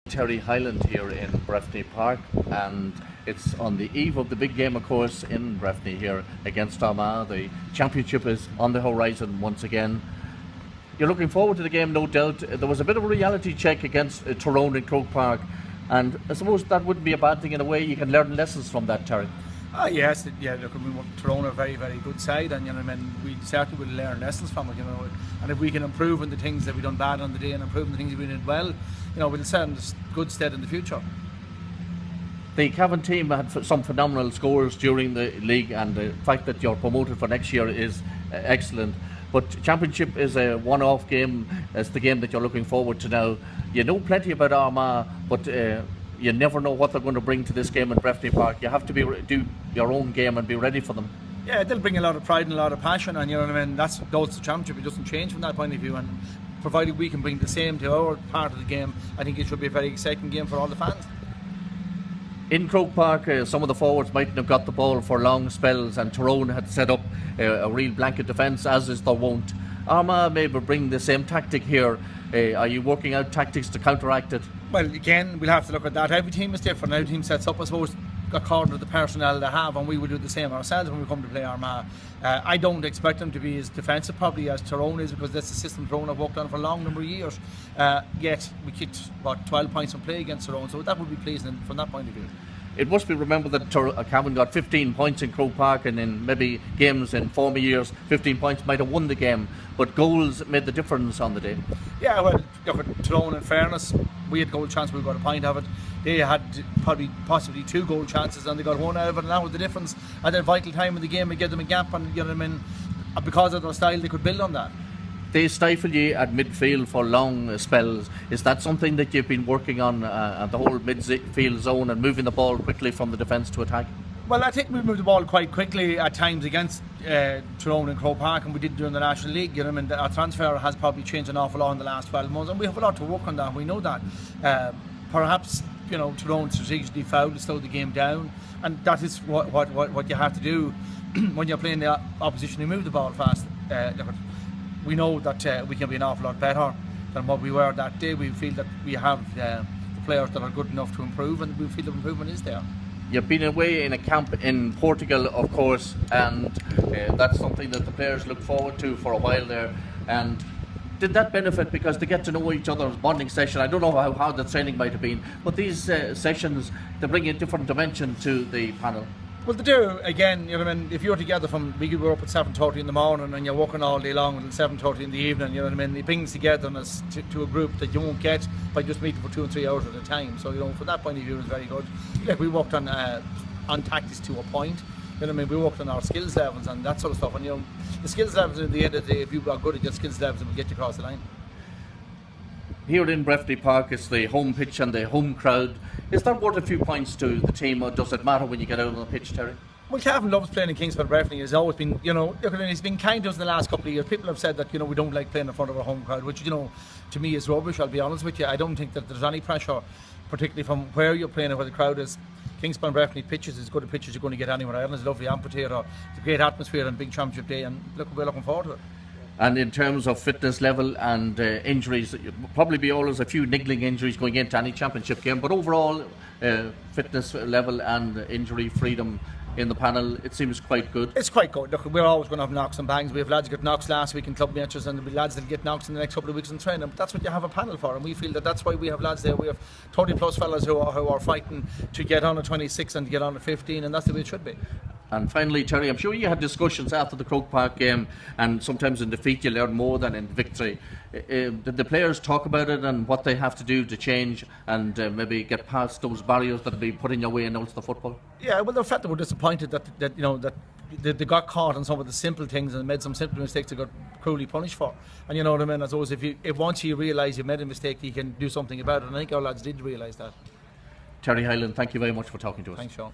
Terry Hyland here in Breffni Park, and it's on the eve of the big game, of course, in Breffni here against Armagh. The championship is on the horizon once again. You're looking forward to the game, no doubt. There was a bit of a reality check against Tyrone in Croke Park, and I suppose that wouldn't be a bad thing in a way. You can learn lessons from that, Terry. Yes, yeah. Look, Tyrone are a very, very good side, and we certainly will learn lessons from it. And if we can improve on the things that we done bad on the day and improve on the things we did well, we'll stand in good stead in the future. The Cavan team had some phenomenal scores during the league, and the fact that you're promoted for next year is excellent. But championship is a one-off game. It's the game that you're looking forward to now. You know plenty about Armagh, but you never know what they're going to bring to this game in Breffni Park. You have to do your own game and be ready for them. Yeah, they'll bring a lot of pride and a lot of passion, and that's the championship. It doesn't change from that point of view, and provided we can bring the same to our part of the game, I think it should be a very exciting game for all the fans. In Croke Park, some of the forwards mightn't have got the ball for long spells, and Tyrone had set up a real blanket defence, as is their wont. Armagh maybe bring the same tactic here. Are you working out tactics to counteract it? Well, again, we'll have to look at that. Every team is different. Every team sets up, I suppose, according to the personnel they have, and we will do the same ourselves when we come to play Armagh. I don't expect them to be as defensive probably as Tyrone is, because that's the system Tyrone have worked on for a long number of years. Yet we kicked 12 points from play against Tyrone, so that would be pleasing from that point of view. It must be remembered that Cavan got 15 points in Croke Park, and in maybe games in former years 15 points might have won the game, but goals made the difference on the day. Yeah, well, look at Tyrone, in fairness, we had goal chance, we got a point of it. They had possibly 2 goal chances, and they got 1 out of it, and that was the difference. At that vital time in the game, we gave them a gap, and because of their style, they could build on that. They stifle you at midfield for long spells. Is that something that you've been working on, the whole midfield zone and moving the ball quickly from the defence to attack? Well, I think we moved the ball quite quickly at times against Tyrone and Croke Park, and we did during the National League. Our transfer has probably changed an awful lot in the last 12 months, and we have a lot to work on that. We know that. Perhaps Tyrone strategically fouled to slow the game down, and that is what you have to do when you're playing the opposition who move the ball fast. We know that we can be an awful lot better than what we were that day. We feel that we have the players that are good enough to improve, and we feel the improvement is there. You've been away in a camp in Portugal, of course, and that's something that the players look forward to for a while there. And did that benefit because they get to know each other's bonding session? I don't know how hard the training might have been, but these sessions, they bring a different dimension to the panel. Well, they do. Again, if you're together we were up at 7:30 in the morning and you're working all day long until 7:30 in the evening, it brings togetherness to a group that you won't get by just meeting for 2 and 3 hours at a time. So, from that point of view, it's very good. We worked on tactics to a point. We worked on our skills levels and that sort of stuff. And, the skills levels at the end of the day, if you are good at your skills levels, it will get you across the line. Here in Breffni Park, it's the home pitch and the home crowd. Is that worth a few points to the team, or does it matter when you get out on the pitch, Terry? Well, Cavan loves playing in Kingspan Breffni. He's always been, he's been kind to us in the last couple of years. People have said that, we don't like playing in front of our home crowd, which, to me is rubbish, I'll be honest with you. I don't think that there's any pressure, particularly from where you're playing and where the crowd is. Kingspan Breffni pitches as good a pitch as you're going to get anywhere. Ireland's a lovely amphitheatre. It's a great atmosphere and big championship day, and we're looking forward to it. And in terms of fitness level and injuries, probably be always a few niggling injuries going into any championship game, but overall fitness level and injury freedom in the panel, it seems quite good. It's quite good. Look, we're always going to have knocks and bangs. We have lads who got knocks last week in club matches, and there'll be lads that get knocks in the next couple of weeks in training. But that's what you have a panel for, and we feel that that's why we have lads there. We have 30 plus fellas who are fighting to get on at 26 and to get on at 15, and that's the way it should be. And finally, Terry, I'm sure you had discussions after the Croke Park game, and sometimes in defeat you learn more than in victory. Did the players talk about it and what they have to do to change and maybe get past those barriers that have been put in your way in Ulster football? Yeah, well, the fact that we're disappointed that they got caught on some of the simple things and made some simple mistakes they got cruelly punished for. And I suppose if once you realise you've made a mistake, you can do something about it. And I think our lads did realise that. Terry Hyland, thank you very much for talking to us. Thanks, Sean.